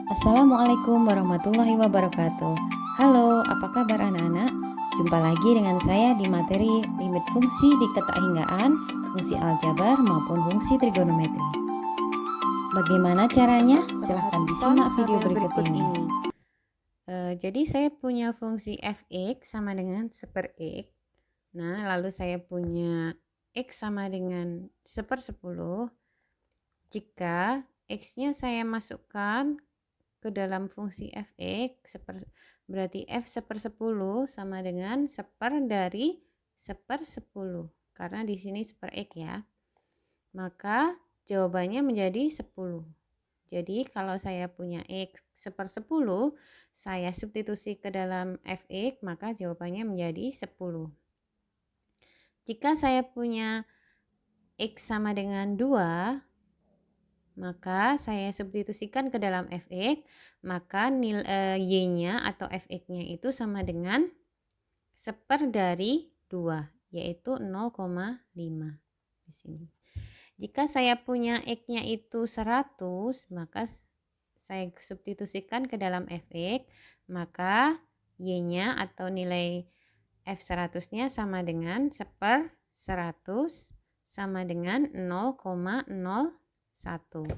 Assalamualaikum warahmatullahi wabarakatuh. Halo, apa kabar anak-anak? Jumpa lagi dengan saya di materi limit fungsi di ketakinggaan, fungsi aljabar maupun fungsi trigonometri. Bagaimana caranya? Silahkan disimak video berikut ini. Jadi saya punya fungsi fx sama dengan 1/x. Nah, lalu saya punya x sama dengan 1/10. Jika x-nya saya masukkan ke dalam fungsi fx, berarti f 1/10 sama dengan 1 dari 1/10, karena di sini 1/x ya. Maka jawabannya menjadi 10. Jadi kalau saya punya x 1/10, saya substitusi ke dalam fx, maka jawabannya menjadi 10. Jika saya punya x sama dengan 2, maka saya substitusikan ke dalam fx, maka nilai y-nya atau fx-nya itu sama dengan 1 dari 2, yaitu 0,5 di sini. Jika saya punya x-nya itu 100, maka saya substitusikan ke dalam fx, maka y-nya atau nilai f100-nya sama dengan 1/100 sama dengan 0,01.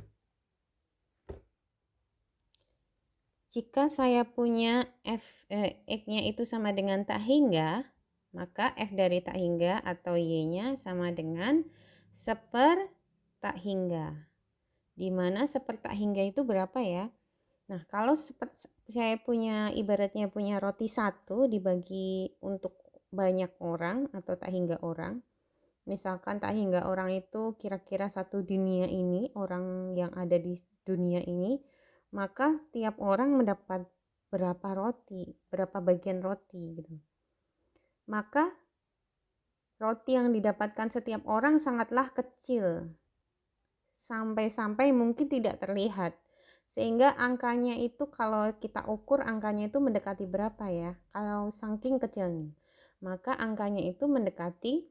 Jika saya punya x-nya itu sama dengan tak hingga, maka f dari tak hingga atau y-nya sama dengan 1 tak hingga. Di mana 1 tak hingga itu berapa ya? Nah, kalau saya punya ibaratnya punya roti 1 dibagi untuk banyak orang atau tak hingga orang. Misalkan tak hingga orang itu kira-kira satu dunia ini, orang yang ada di dunia ini, maka tiap orang mendapat berapa roti, berapa bagian roti gitu. Maka roti yang didapatkan setiap orang sangatlah kecil, sampai-sampai mungkin tidak terlihat. Sehingga angkanya itu kalau kita ukur angkanya itu mendekati berapa ya? Kalau saking kecilnya, maka angkanya itu mendekati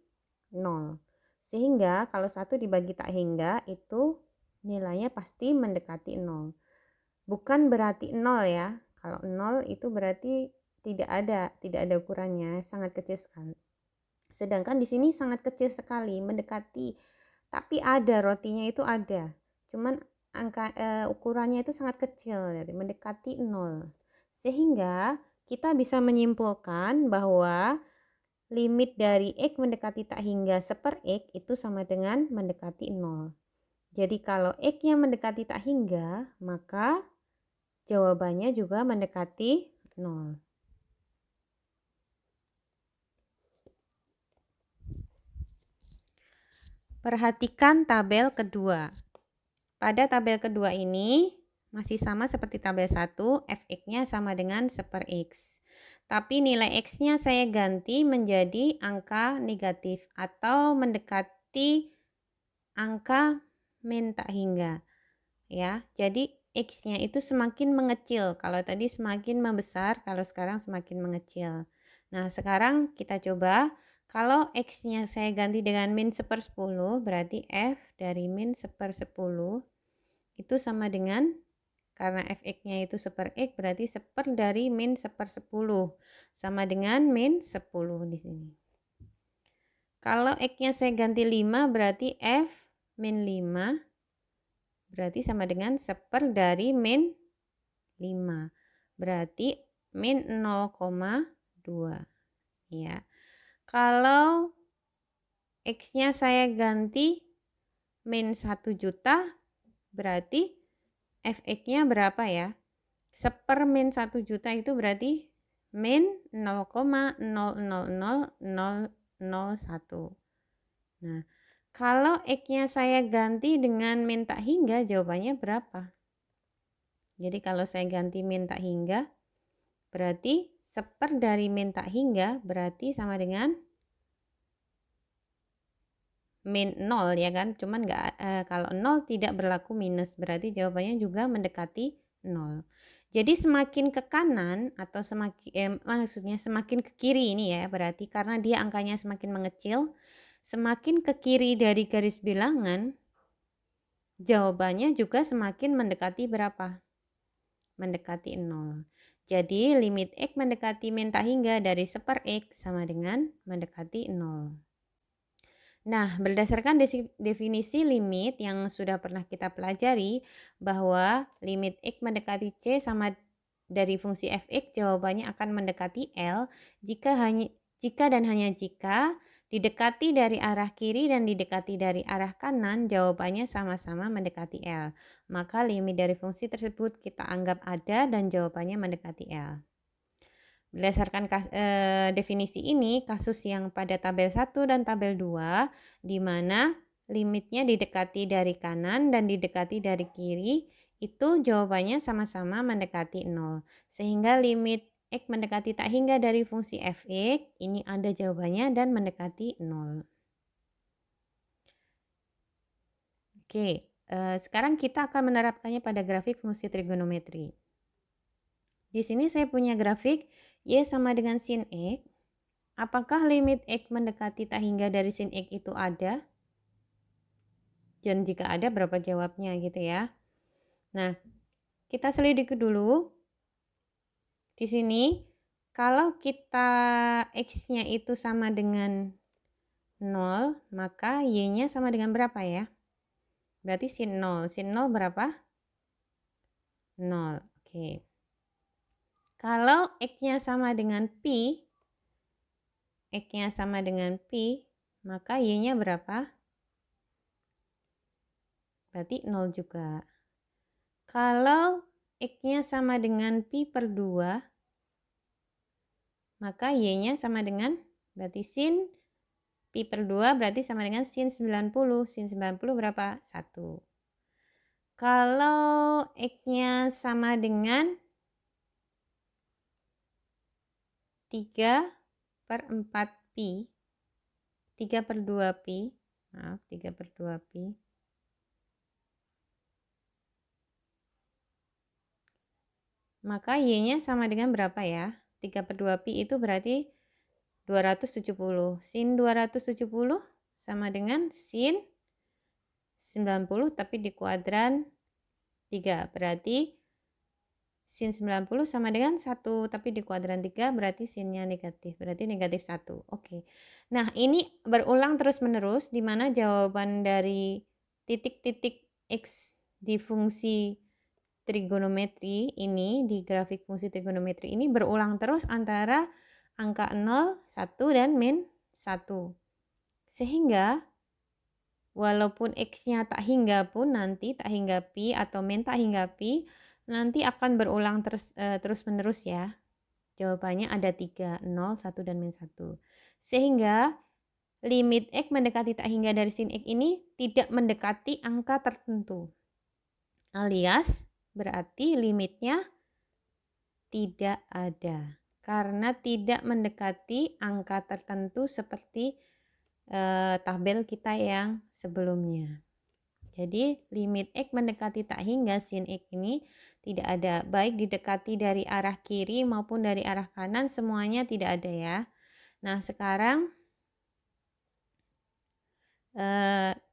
0. Sehingga kalau 1 dibagi tak hingga itu nilainya pasti mendekati 0. Bukan berarti 0 ya. Kalau 0 itu berarti tidak ada ukurannya, sangat kecil sekali. Sedangkan di sini sangat kecil sekali, mendekati, tapi ada rotinya itu ada. Cuman ukurannya itu sangat kecil, jadi mendekati 0. Sehingga kita bisa menyimpulkan bahwa limit dari x mendekati tak hingga 1/x itu sama dengan mendekati 0. Jadi kalau x-nya mendekati tak hingga, maka jawabannya juga mendekati 0. Perhatikan tabel kedua. Pada tabel kedua ini masih sama seperti tabel 1, fx-nya sama dengan 1/x. Tapi nilai x-nya saya ganti menjadi angka negatif atau mendekati angka min tak hingga. Ya, jadi x-nya itu semakin mengecil. Kalau tadi semakin membesar, kalau sekarang semakin mengecil. Nah, sekarang kita coba. Kalau x-nya saya ganti dengan min 1/10, berarti f dari min 1/10 itu sama dengan, karena fx-nya itu 1/x, berarti 1 dari min 1/10 sama dengan min 10 di sini. Kalau x-nya saya ganti 5, berarti f min 5 berarti sama dengan 1 dari min 5. Berarti min 0,2 ya. Kalau x-nya saya ganti min 1 juta, berarti fx-nya berapa ya? 1 min 1 juta itu berarti min 0,000001. Nah, kalau x-nya saya ganti dengan min tak hingga, jawabannya berapa? Jadi kalau saya ganti min tak hingga, berarti 1 dari min tak hingga berarti sama dengan min 0 ya kan, cuman kalau 0 tidak berlaku minus, berarti jawabannya juga mendekati 0. Jadi semakin ke kanan atau maksudnya semakin ke kiri ini ya, berarti karena dia angkanya semakin mengecil, semakin ke kiri dari garis bilangan, jawabannya juga semakin mendekati berapa? mendekati 0. Jadi limit X mendekati min tak hingga dari 1/X sama dengan mendekati 0. Nah, berdasarkan definisi limit yang sudah pernah kita pelajari, bahwa limit X mendekati C sama dari fungsi fx, jawabannya akan mendekati L jika dan hanya jika didekati dari arah kiri dan didekati dari arah kanan, jawabannya sama-sama mendekati L. Maka limit dari fungsi tersebut kita anggap ada dan jawabannya mendekati L. Berdasarkan definisi ini, kasus yang pada tabel 1 dan tabel 2, di mana limitnya didekati dari kanan dan didekati dari kiri, itu jawabannya sama-sama mendekati 0. Sehingga limit X mendekati tak hingga dari fungsi fx, ini ada jawabannya dan mendekati 0. Oke, sekarang kita akan menerapkannya pada grafik fungsi trigonometri. Di sini saya punya grafik Y sama dengan sin X. Apakah limit X mendekati tak hingga dari sin X itu ada? Dan jika ada, berapa jawabnya gitu ya. Nah, kita selidiki dulu. Di sini, kalau kita X-nya itu sama dengan 0, maka Y-nya sama dengan berapa ya? Berarti sin 0. Sin 0 berapa? 0. Oke. Kalau X-nya sama dengan pi, X-nya sama dengan pi, maka Y-nya berapa? Berarti 0 juga. Kalau X-nya sama dengan pi per 2, maka Y-nya sama dengan, berarti sin pi per 2 berarti sama dengan sin 90. Sin 90 berapa? 1. Kalau X-nya sama dengan 3 per 4 pi, 3 per 2 pi, maaf 3 per 2 pi, maka Y-nya sama dengan berapa ya? 3 per 2 pi itu berarti 270. Sin 270 sama dengan sin 90 tapi di kuadran 3. Berarti sin 90 sama dengan 1, tapi di kuadran 3 berarti sinnya negatif. Berarti negatif 1. Oke. Nah, ini berulang terus-menerus di mana jawaban dari titik-titik X di fungsi trigonometri ini, di grafik fungsi trigonometri ini berulang terus antara angka 0, 1, dan min 1. Sehingga walaupun X-nya tak hingga pun nanti, tak hingga pi atau min tak hingga pi, nanti akan berulang terus-menerus ya. Jawabannya ada 3, 0, 1, dan min 1. Sehingga limit X mendekati tak hingga dari sin X ini tidak mendekati angka tertentu. Alias berarti limitnya tidak ada. Karena tidak mendekati angka tertentu seperti tabel kita yang sebelumnya. Jadi limit X mendekati tak hingga sin X ini tidak ada. Baik didekati dari arah kiri maupun dari arah kanan, semuanya tidak ada ya. Nah, sekarang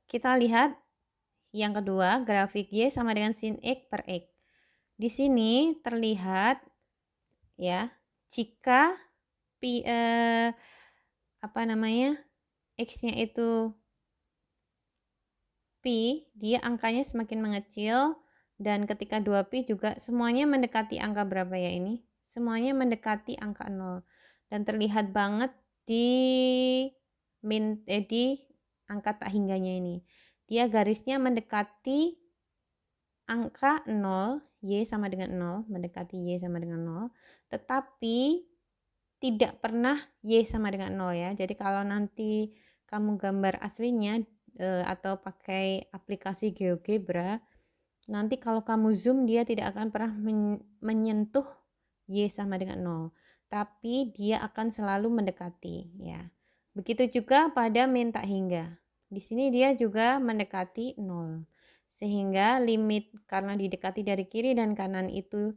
kita lihat yang kedua, grafik Y sama dengan sin X per X. Di sini terlihat ya, jika X-nya itu pi, dia angkanya semakin mengecil, dan ketika 2pi juga semuanya mendekati angka berapa ya ini? Semuanya mendekati angka 0. Dan terlihat banget di angka tak hingganya ini. Dia garisnya mendekati angka 0, Y sama dengan 0, mendekati Y sama dengan 0, tetapi tidak pernah Y sama dengan 0 ya. Jadi kalau nanti kamu gambar aslinya atau pakai aplikasi GeoGebra, nanti kalau kamu zoom dia tidak akan pernah menyentuh Y sama dengan 0, tapi dia akan selalu mendekati ya. Begitu juga pada min tak hingga. Di sini dia juga mendekati 0. Sehingga limit karena didekati dari kiri dan kanan itu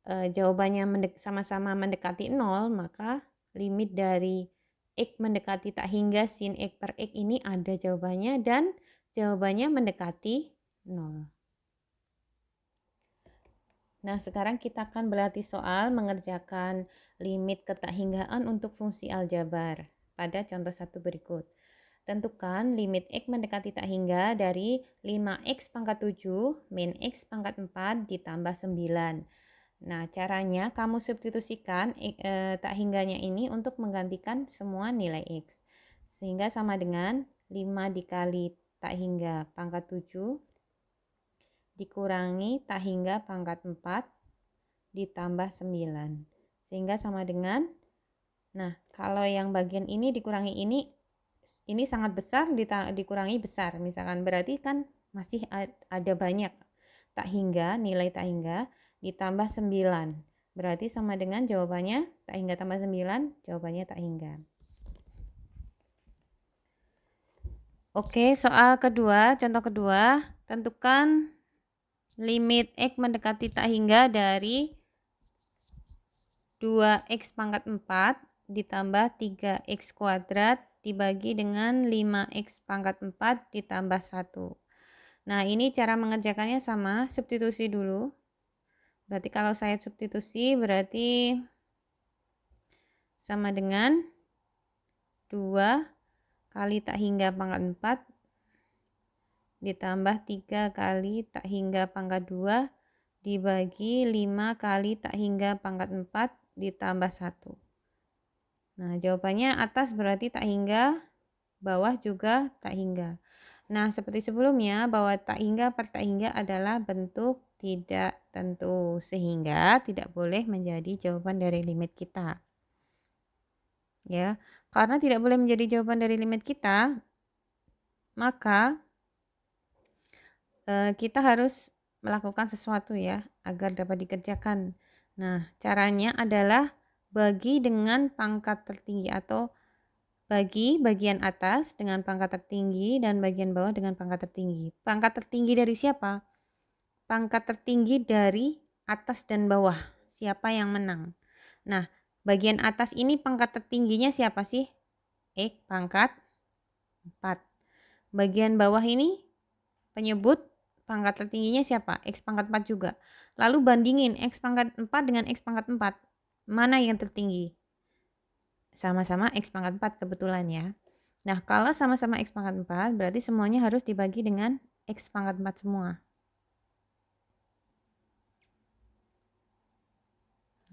jawabannya sama-sama mendekati 0, maka limit dari X mendekati tak hingga sin X per X ini ada jawabannya dan jawabannya mendekati 0. Nah, sekarang kita akan berlatih soal mengerjakan limit ketahinggaan untuk fungsi aljabar pada contoh 1 berikut. Tentukan limit X mendekati tak hingga dari 5X pangkat 7 min X pangkat 4 ditambah 9. Nah, caranya kamu substitusikan tak hingganya ini untuk menggantikan semua nilai X. Sehingga sama dengan 5 dikali tak hingga pangkat 7 dikurangi tak hingga pangkat 4 ditambah 9. Sehingga sama dengan, nah kalau yang bagian ini dikurangi ini sangat besar dikurangi besar. Misalkan berarti kan masih ada banyak tak hingga, nilai tak hingga ditambah 9. Berarti sama dengan jawabannya tak hingga tambah 9, jawabannya tak hingga. Oke, soal kedua, contoh kedua, tentukan limit X mendekati tak hingga dari 2X pangkat 4 ditambah 3X kuadrat dibagi dengan 5X pangkat 4 ditambah 1. Nah, ini cara mengerjakannya sama, substitusi dulu. Berarti kalau saya substitusi berarti sama dengan 2 kali tak hingga pangkat 4 ditambah 3 kali tak hingga pangkat 2 dibagi 5 kali tak hingga pangkat 4 ditambah 1. Nah, jawabannya atas berarti tak hingga, bawah juga tak hingga. Nah, seperti sebelumnya bahwa tak hingga per tak hingga adalah bentuk tidak tentu, sehingga tidak boleh menjadi jawaban dari limit kita. Ya, karena tidak boleh menjadi jawaban dari limit kita, maka kita harus melakukan sesuatu ya agar dapat dikerjakan. Nah, caranya adalah bagi dengan pangkat tertinggi atau bagi bagian atas dengan pangkat tertinggi dan bagian bawah dengan pangkat tertinggi. Pangkat tertinggi dari siapa? Pangkat tertinggi dari atas dan bawah. Siapa yang menang? Nah, bagian atas ini pangkat tertingginya siapa sih? X pangkat 4. Bagian bawah ini penyebut pangkat tertingginya siapa? X pangkat 4 juga. Lalu bandingin X pangkat 4 dengan X pangkat 4. Mana yang tertinggi? Sama-sama X pangkat 4 kebetulan ya. Nah, kalau sama-sama X pangkat 4, berarti semuanya harus dibagi dengan X pangkat 4 semua.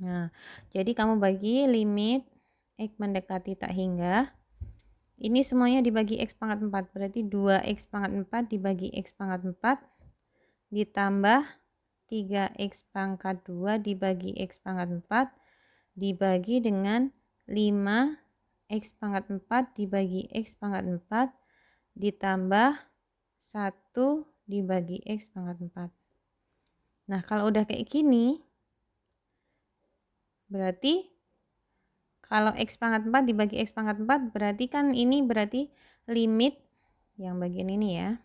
Nah, jadi kamu bagi limit X mendekati tak hingga. Ini semuanya dibagi X pangkat 4. Berarti 2X pangkat 4 dibagi X pangkat 4 ditambah 3X pangkat 2 dibagi X pangkat 4 dibagi dengan 5X pangkat 4 dibagi X pangkat 4 ditambah 1 dibagi X pangkat 4. Nah, kalau udah kayak gini, berarti kalau X pangkat 4 dibagi X pangkat 4, berarti kan ini berarti limit yang bagian ini ya.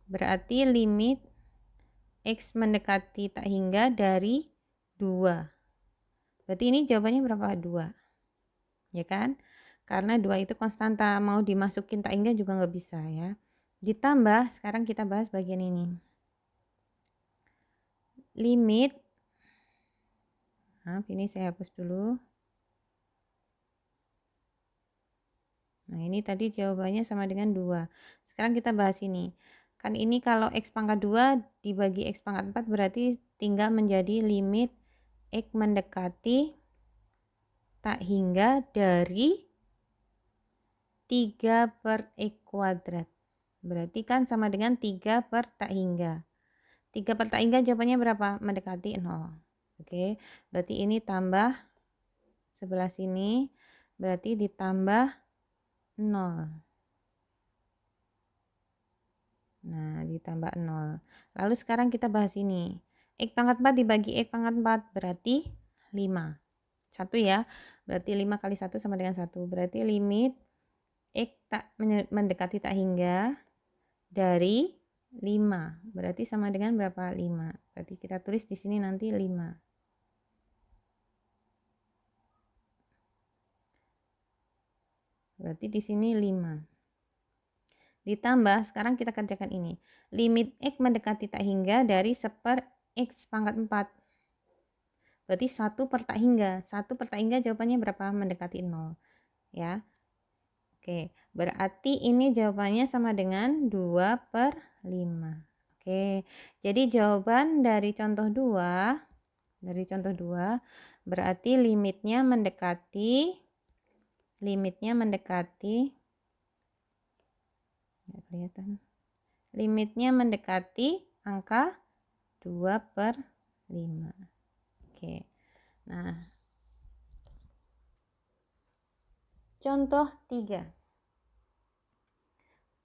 Berarti limit X mendekati tak hingga dari 2. Berarti ini jawabannya berapa? 2. Ya kan? Karena 2 itu konstanta, mau dimasukin tak hingga juga nggak bisa ya. Ditambah, sekarang kita bahas bagian ini. Limit, maaf ini saya hapus dulu. Nah, ini tadi jawabannya sama dengan 2. Sekarang kita bahas ini. Kan ini kalau X pangkat 2 dibagi X pangkat 4 berarti tinggal menjadi limit X mendekati tak hingga dari 3 per X kuadrat. Berarti kan sama dengan 3 per tak hingga. 3 per tak hingga jawabannya berapa? Mendekati 0. Oke, berarti ini tambah sebelah sini. Berarti ditambah 0. Nah, ditambah 0. Lalu sekarang kita bahas ini. X pangkat 4 dibagi X pangkat 4 berarti 5. 1 ya. Berarti 5 kali 1 sama dengan 1. Berarti limit X tak mendekati tak hingga dari 5. Berarti sama dengan berapa? 5. Berarti kita tulis di sini nanti 5. Berarti di sini 5. Ditambah, sekarang kita kerjakan ini. Limit X mendekati tak hingga dari 1/X pangkat 4. Berarti 1 per tak hingga. 1 per tak hingga jawabannya berapa? Mendekati 0. Ya. Oke, berarti ini jawabannya sama dengan 2 per 5. Oke, jadi jawaban dari contoh 2, berarti limitnya mendekati, nggak kelihatan. Limitnya mendekati angka 2 per 5. Oke, nah contoh 3.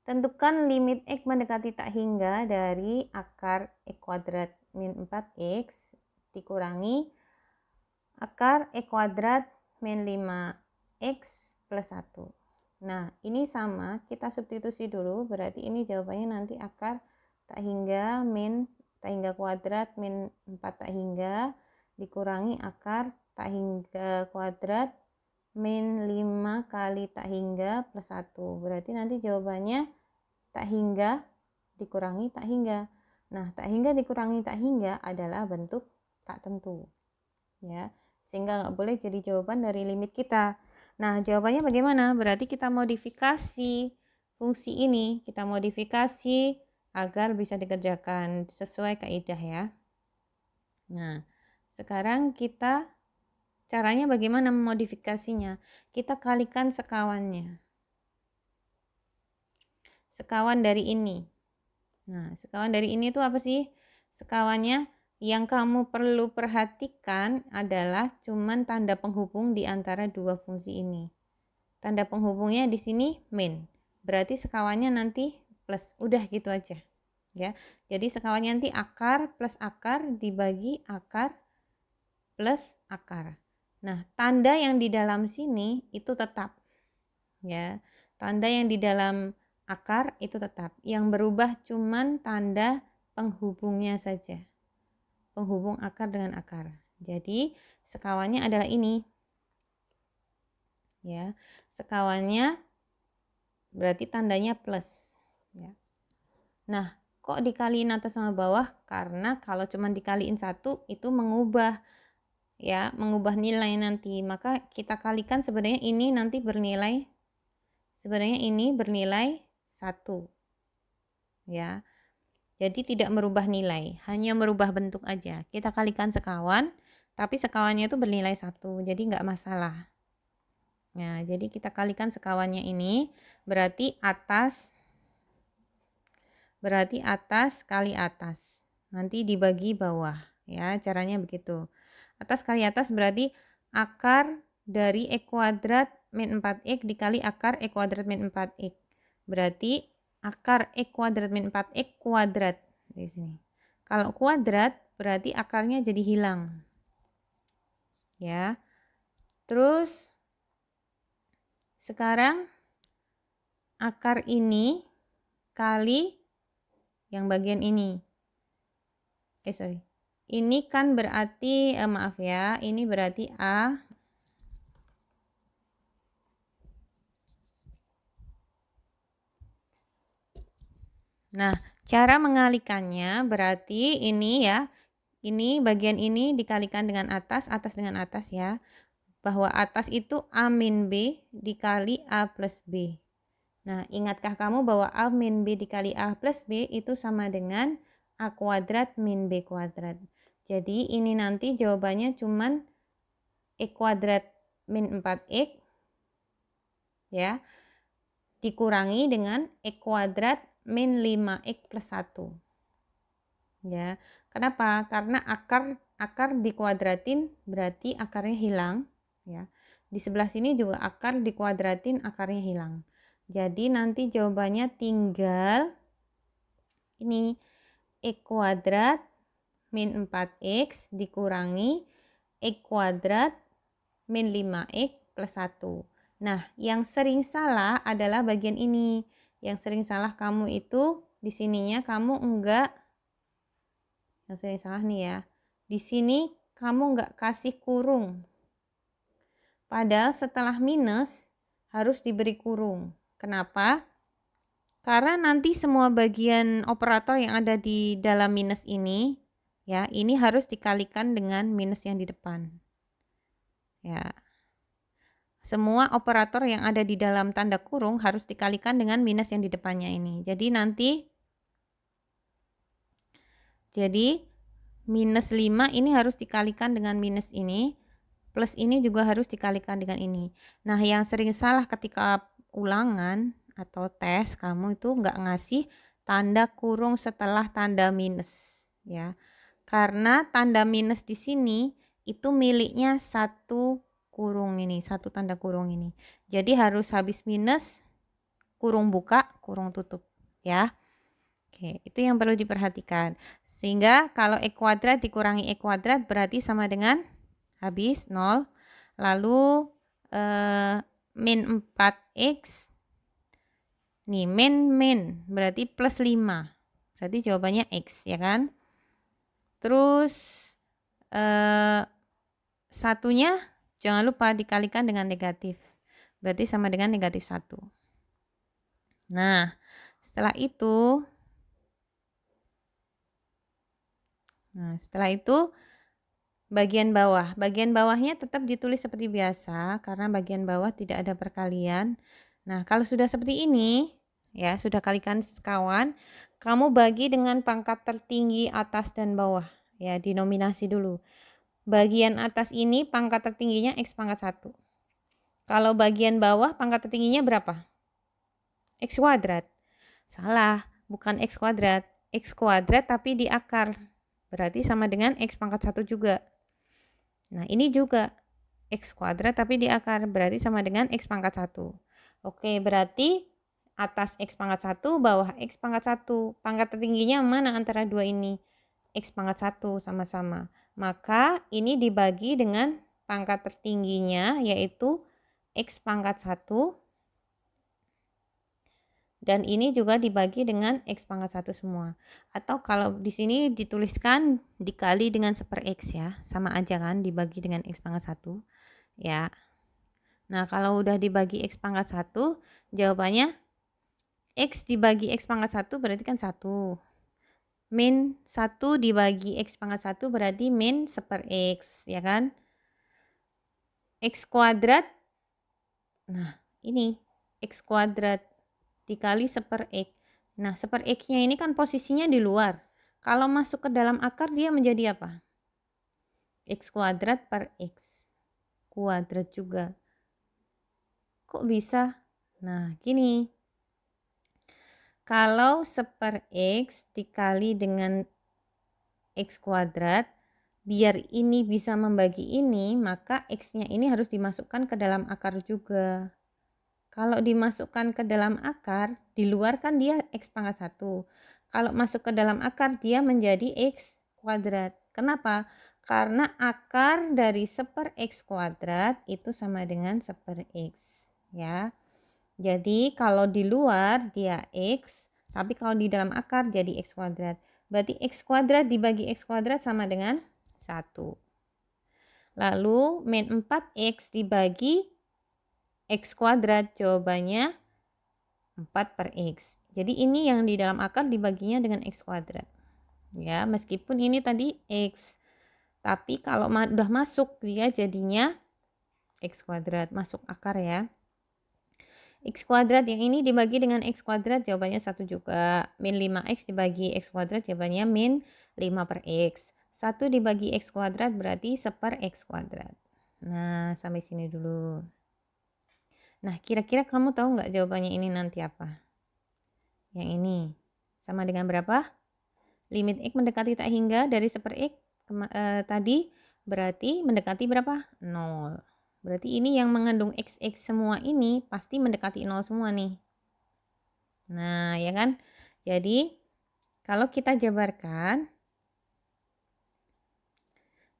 Tentukan limit X mendekati tak hingga dari akar X kuadrat min 4X dikurangi akar X kuadrat min 5X plus 1. Nah, ini sama, kita substitusi dulu, berarti ini jawabannya nanti akar tak hingga kuadrat min 4 tak hingga dikurangi akar tak hingga kuadrat min 5 kali tak hingga plus 1. Berarti nanti jawabannya tak hingga dikurangi tak hingga. Nah, tak hingga dikurangi tak hingga adalah bentuk tak tentu. Ya, sehingga nggak boleh jadi jawaban dari limit kita. Nah, jawabannya bagaimana? Berarti kita modifikasi fungsi ini, kita modifikasi agar bisa dikerjakan sesuai kaidah ya. Nah, sekarang kita caranya bagaimana memodifikasinya? Kita kalikan sekawannya. Sekawan dari ini. Nah, sekawan dari ini itu apa sih? Sekawannya yang kamu perlu perhatikan adalah cuman tanda penghubung di antara dua fungsi ini. Tanda penghubungnya di sini min. Berarti sekawannya nanti plus. Udah gitu aja. Ya. Jadi sekawannya nanti akar plus akar dibagi akar plus akar. Nah, tanda yang di dalam sini itu tetap. Ya. Tanda yang di dalam akar itu tetap. Yang berubah cuman tanda penghubungnya saja. Penghubung akar dengan akar. Jadi, sekawannya adalah ini. Ya. Sekawannya berarti tandanya plus. Ya. Nah, kok dikaliin atas sama bawah? Karena kalau cuma dikaliin 1 itu mengubah nilai nanti. Maka kita kalikan sebenarnya ini nanti bernilai 1. Ya. Jadi tidak merubah nilai, hanya merubah bentuk aja. Kita kalikan sekawan, tapi sekawannya itu bernilai 1. Jadi nggak masalah. Nah, jadi kita kalikan sekawannya ini berarti atas kali atas. Nanti dibagi bawah ya, caranya begitu. Atas kali atas berarti akar dari X kuadrat min 4X dikali akar X kuadrat min 4X. Berarti akar X kuadrat min 4X kuadrat di sini. Kalau kuadrat berarti akarnya jadi hilang. Ya. Terus sekarang akar ini kali yang bagian ini. Ini kan berarti maaf ya, ini berarti A. Nah, cara mengalikannya berarti ini ya. Ini bagian ini dikalikan dengan atas dengan atas ya. Bahwa atas itu A min B dikali A plus B. Nah, ingatkah kamu bahwa A min B dikali A plus B itu sama dengan A kuadrat min B kuadrat. Jadi ini nanti jawabannya cuman X kuadrat min 4X ya dikurangi dengan X kuadrat min 5X plus 1. Ya. Kenapa? Karena akar dikuadratin berarti akarnya hilang ya. Di sebelah sini juga akar dikuadratin akarnya hilang. Jadi nanti jawabannya tinggal ini X kuadrat min 4X dikurangi X kuadrat min 5X plus 1. Nah, yang sering salah adalah bagian ini. Yang sering salah kamu itu di sininya kamu enggak, yang sering salah nih ya. Di sini kamu enggak kasih kurung. Padahal setelah minus harus diberi kurung. Kenapa? Karena nanti semua bagian operator yang ada di dalam minus ini Ya, ini harus dikalikan dengan minus yang di depan. Ya. Semua operator yang ada di dalam tanda kurung harus dikalikan dengan minus yang di depannya ini. Jadi minus 5 ini harus dikalikan dengan minus ini. Plus ini juga harus dikalikan dengan ini. Nah, yang sering salah ketika ulangan atau tes, kamu itu nggak ngasih tanda kurung setelah tanda minus. Ya. Karena tanda minus di sini itu miliknya satu kurung ini, satu tanda kurung ini. Jadi harus habis minus, kurung buka, kurung tutup. Ya. Oke, itu yang perlu diperhatikan. Sehingga kalau E kuadrat dikurangi E kuadrat berarti sama dengan habis 0. Lalu min 4x. Nih, min berarti plus 5. Berarti jawabannya X, ya kan? Terus satunya jangan lupa dikalikan dengan negatif. Berarti sama dengan negatif 1. Nah, setelah itu bagian bawah. Bagian bawahnya tetap ditulis seperti biasa karena bagian bawah tidak ada perkalian. Nah, kalau sudah seperti ini, ya, sudah kalikan kawan, kamu bagi dengan pangkat tertinggi atas dan bawah. Ya, dinominasi dulu. Bagian atas ini pangkat tertingginya X pangkat 1. Kalau bagian bawah pangkat tertingginya berapa? X kuadrat. Salah, bukan X kuadrat. X kuadrat tapi di akar. Berarti sama dengan X pangkat 1 juga. Nah, ini juga X kuadrat tapi di akar. Berarti sama dengan X pangkat 1. Oke, berarti atas X pangkat 1, bawah X pangkat 1. Pangkat tertingginya mana antara dua ini? X pangkat 1 sama-sama. Maka ini dibagi dengan pangkat tertingginya yaitu X pangkat 1. Dan ini juga dibagi dengan X pangkat 1 semua. Atau kalau di sini dituliskan dikali dengan 1/X ya. Sama aja kan, dibagi dengan X pangkat 1. Ya. Nah, kalau udah dibagi X pangkat 1, jawabannya X dibagi X pangkat 1 berarti kan 1. Min 1 dibagi X pangkat 1 berarti min 1/X, ya kan? X kuadrat, nah ini X kuadrat dikali 1/X. Nah, 1/X-nya ini kan posisinya di luar. Kalau masuk ke dalam akar dia menjadi apa? X kuadrat per X. Kuadrat juga. Kok bisa? Nah, gini. Kalau 1/X dikali dengan X kuadrat, biar ini bisa membagi ini, maka X-nya ini harus dimasukkan ke dalam akar juga. Kalau dimasukkan ke dalam akar, di luar kan dia X pangkat 1. Kalau masuk ke dalam akar, dia menjadi X kuadrat. Kenapa? Karena akar dari 1/X kuadrat itu sama dengan 1/X. Ya. Jadi kalau di luar dia X, tapi kalau di dalam akar jadi X kuadrat. Berarti X kuadrat dibagi X kuadrat sama dengan 1. Lalu min 4X dibagi X kuadrat, jawabannya 4/X. Jadi ini yang di dalam akar dibaginya dengan X kuadrat. Ya, meskipun ini tadi X. Tapi kalau udah masuk dia jadinya X kuadrat, masuk akar ya. X kuadrat yang ini dibagi dengan X kuadrat, jawabannya 1 juga. Min 5X dibagi X kuadrat, jawabannya min 5/X. 1 dibagi X kuadrat berarti 1/X kuadrat. Nah, sampai sini dulu. Nah, kira-kira kamu tahu nggak jawabannya ini nanti apa? Yang ini. Sama dengan berapa? Limit X mendekati tak hingga dari 1/X tadi berarti mendekati berapa? 0. Berarti ini yang mengandung XX semua ini pasti mendekati 0 semua nih. Nah, ya kan? Jadi, kalau kita jabarkan,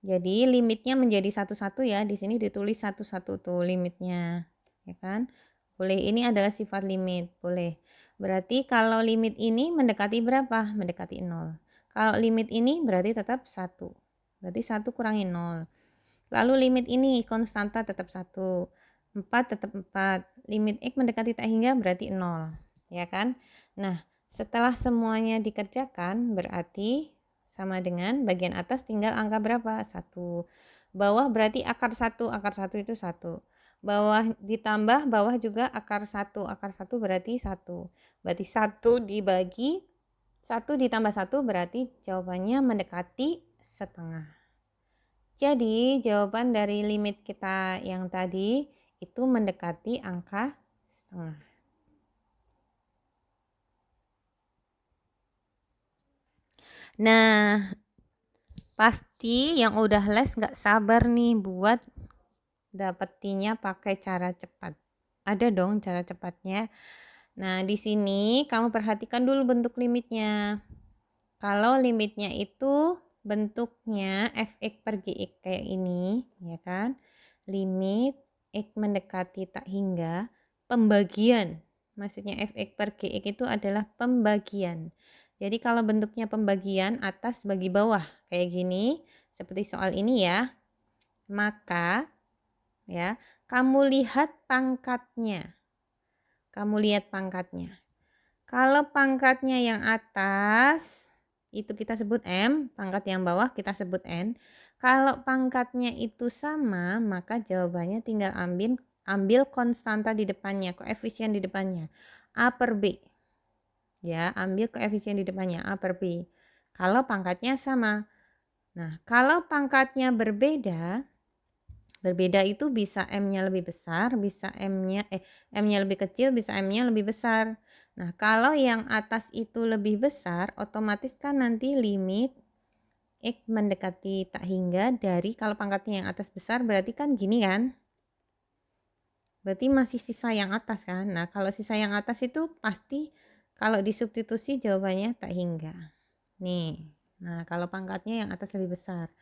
jadi limitnya menjadi 1-1 ya. Di sini ditulis 1-1 tuh limitnya. Ya kan? Boleh, ini adalah sifat limit. Boleh. Berarti kalau limit ini mendekati berapa? Mendekati 0. Kalau limit ini berarti tetap 1. Berarti 1 kurangi 0. Lalu limit ini konstanta tetap 1. 4 tetap 4. Limit X mendekati tak hingga berarti 0. Ya kan? Nah, setelah semuanya dikerjakan berarti sama dengan bagian atas tinggal angka berapa? 1. Bawah berarti akar 1 itu 1. Bawah ditambah bawah juga akar 1 berarti 1. Berarti 1 dibagi 1 ditambah 1 berarti jawabannya mendekati setengah. Jadi jawaban dari limit kita yang tadi itu mendekati angka setengah. Nah, pasti yang udah les nggak sabar nih buat dapetinnya pakai cara cepat. Ada dong cara cepatnya. Nah, di sini kamu perhatikan dulu bentuk limitnya. Kalau limitnya itu bentuknya fx per gx kayak ini, ya kan? Limit x mendekati tak hingga pembagian. Maksudnya fx per gx itu adalah pembagian. Jadi kalau bentuknya pembagian atas bagi bawah kayak gini, seperti soal ini ya, maka ya kamu lihat pangkatnya. Kalau pangkatnya yang atas itu kita sebut M, pangkat yang bawah kita sebut N. Kalau pangkatnya itu sama, maka jawabannya tinggal ambil konstanta di depannya, koefisien di depannya. A per B. Ya, ambil koefisien di depannya A per B. Kalau pangkatnya sama. Nah, kalau pangkatnya berbeda itu bisa M-nya lebih besar, bisa M-nya lebih kecil, bisa M-nya lebih besar. Nah, kalau yang atas itu lebih besar, otomatis kan nanti limit X mendekati tak hingga dari kalau pangkatnya yang atas besar berarti kan gini kan? Berarti masih sisa yang atas kan? Nah, kalau sisa yang atas itu pasti kalau disubstitusi jawabannya tak hingga. Nih, nah kalau pangkatnya yang atas lebih besar.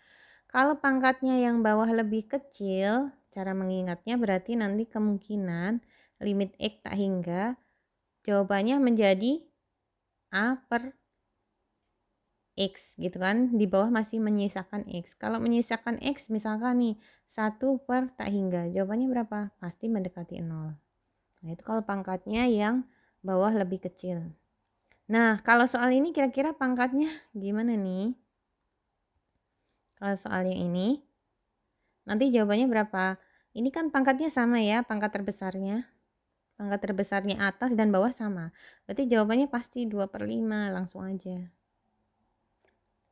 Kalau pangkatnya yang bawah lebih kecil, cara mengingatnya berarti nanti kemungkinan limit X tak hingga jawabannya menjadi A per X gitu kan. Di bawah masih menyisakan X. Kalau menyisakan X misalkan nih 1 per tak hingga, jawabannya berapa? Pasti mendekati 0. Nah itu kalau pangkatnya yang bawah lebih kecil. Nah kalau soal ini kira-kira pangkatnya gimana nih? Kalau soal yang ini nanti jawabannya berapa? Ini kan pangkatnya sama ya, pangkat terbesarnya. Pangkat terbesarnya atas dan bawah sama. Berarti jawabannya pasti 2 per 5, langsung aja.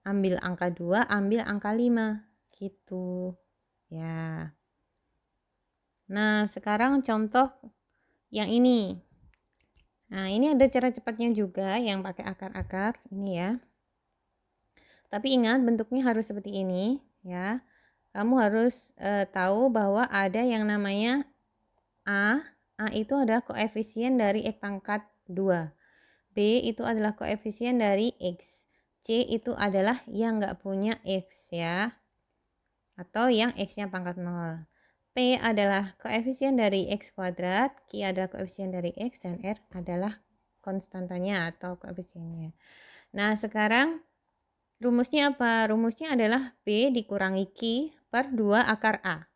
Ambil angka 2, ambil angka 5. Gitu. Ya. Nah, sekarang contoh yang ini. Nah, ini ada cara cepatnya juga yang pakai akar-akar. Ini ya. Tapi ingat bentuknya harus seperti ini. Ya. Kamu harus tahu bahwa ada yang namanya A. A itu adalah koefisien dari X pangkat 2. B itu adalah koefisien dari X. C itu adalah yang nggak punya X ya. Atau yang X-nya pangkat 0. P adalah koefisien dari X kuadrat. Q adalah koefisien dari X. Dan R adalah konstantanya atau koefisiennya. Nah sekarang rumusnya apa? Rumusnya adalah B dikurangi Q per 2 akar A.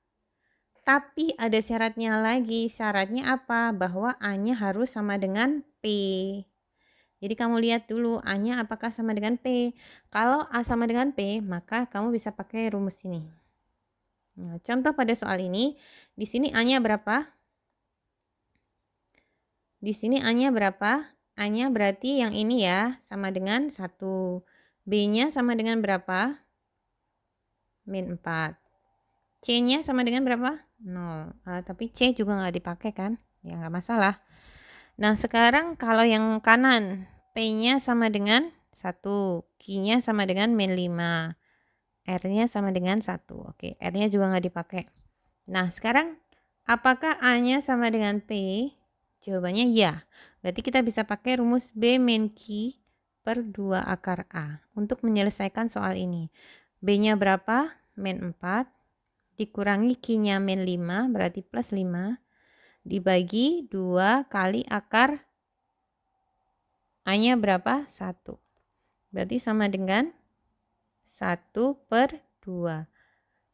Tapi ada syaratnya lagi. Syaratnya apa? Bahwa A-nya harus sama dengan P. Jadi kamu lihat dulu A-nya apakah sama dengan P. Kalau A sama dengan P, maka kamu bisa pakai rumus ini. Nah, contoh pada soal ini, di sini A-nya berapa? Di sini A-nya berapa? A-nya berarti yang ini ya, sama dengan 1. B-nya sama dengan berapa? Min 4. C-nya sama dengan berapa? 0. Tapi C juga nggak dipakai kan? Ya nggak masalah. Nah sekarang kalau yang kanan, P-nya sama dengan 1. Q-nya sama dengan min 5. R-nya sama dengan 1. Oke, R-nya juga nggak dipakai. Nah sekarang apakah A-nya sama dengan P? Jawabannya ya. Berarti kita bisa pakai rumus B min Q per 2 akar A untuk menyelesaikan soal ini. B-nya berapa? Min 4. Dikurangi Q-nya min 5 berarti plus 5. Dibagi 2 kali akar A-nya berapa? 1. Berarti sama dengan 1 per 2.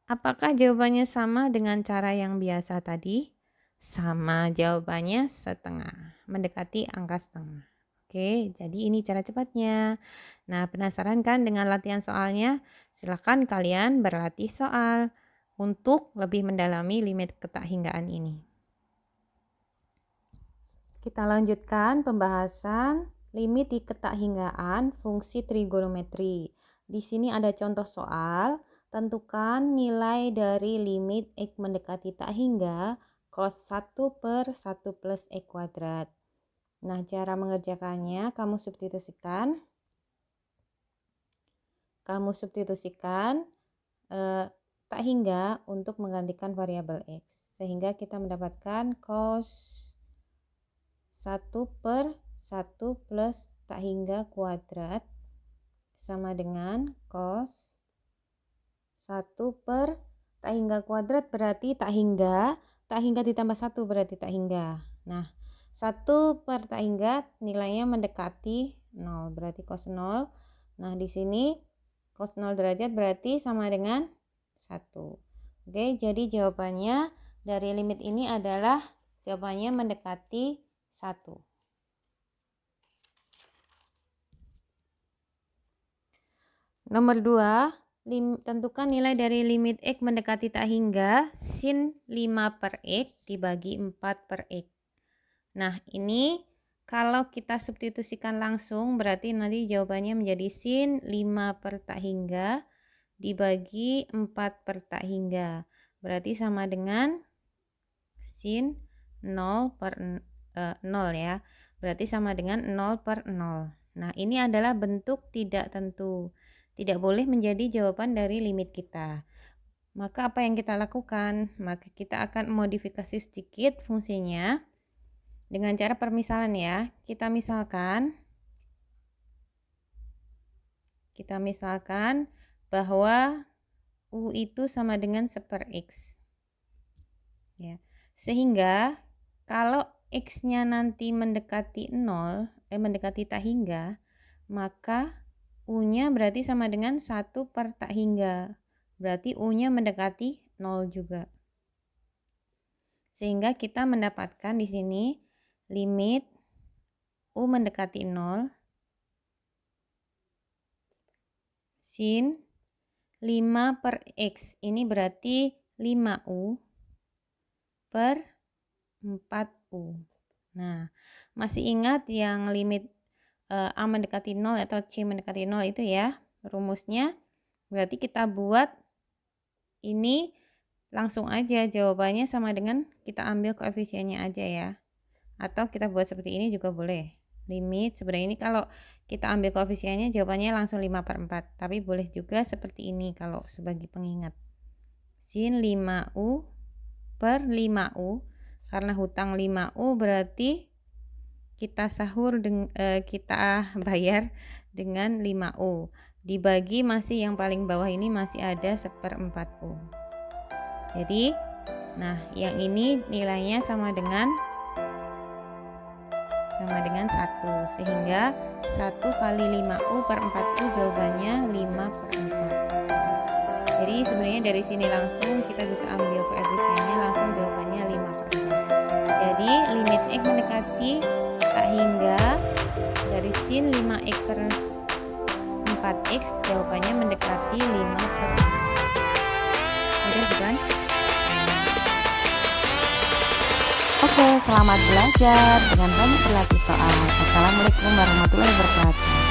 Apakah jawabannya sama dengan cara yang biasa tadi? Sama, jawabannya setengah. Mendekati angka setengah. Oke, jadi ini cara cepatnya. Nah, penasaran kan dengan latihan soalnya? Silakan kalian berlatih soal untuk lebih mendalami limit ketakhinggaan ini. Kita lanjutkan pembahasan limit di ketakhinggaan fungsi trigonometri. Di sini ada contoh soal, tentukan nilai dari limit X mendekati tak hingga cos 1 per 1 plus X kuadrat. Nah, cara mengerjakannya kamu substitusikan tak hingga untuk menggantikan variabel X. Sehingga kita mendapatkan cos 1 per 1 plus tak hingga kuadrat sama dengan cos 1 per tak hingga kuadrat berarti tak hingga ditambah 1 berarti tak hingga. Nah, 1 per tak hingga nilainya mendekati 0 berarti cos 0. Nah, di sini cos 0 derajat berarti sama dengan 1. Oke, jadi jawabannya dari limit ini adalah jawabannya mendekati 1. Nomor 2, tentukan nilai dari limit X mendekati tak hingga sin 5 per X dibagi 4 per X. Nah, ini kalau kita substitusikan langsung berarti nanti jawabannya menjadi sin 5 per tak hingga dibagi 4 per tak hingga. Berarti sama dengan sin 0 per 0 ya. Berarti sama dengan 0 per 0. Nah, ini adalah bentuk tidak tentu. Tidak boleh menjadi jawaban dari limit kita. Maka apa yang kita lakukan? Maka kita akan modifikasi sedikit fungsinya dengan cara permisalan ya. Kita misalkan bahwa U itu sama dengan 1 per X. Ya. Sehingga kalau X-nya nanti mendekati 0, mendekati tak hingga, maka U-nya berarti sama dengan 1 per tak hingga. Berarti U-nya mendekati 0 juga. Sehingga kita mendapatkan di sini limit U mendekati 0 sin 5 per X. Ini berarti 5U per 4U. Nah, masih ingat yang limit A mendekati 0 atau C mendekati 0 itu ya rumusnya? Berarti kita buat ini langsung aja, jawabannya sama dengan kita ambil koefisiennya aja ya. Atau kita buat seperti ini juga boleh. Limit sebenarnya ini kalau kita ambil koefisiennya jawabannya langsung 5 per 4. Tapi boleh juga seperti ini kalau sebagai pengingat. Sin 5U per 5U. Karena hutang 5U berarti kita kita bayar dengan 5U. Dibagi masih yang paling bawah ini masih ada 1/4U. Jadi, nah yang ini nilainya sama dengan 1, sehingga 1 kali 5U per 4U jawabannya 5 per 4. Jadi sebenarnya dari sini langsung kita bisa ambil koefisiennya, langsung jawabannya 5 per 4. Jadi limit X mendekati tak hingga dari sin 5X per 4X jawabannya mendekati 5 per 4. Mudah bukan? Oke, selamat belajar dengan banyak berlatih soal. Assalamualaikum warahmatullahi wabarakatuh.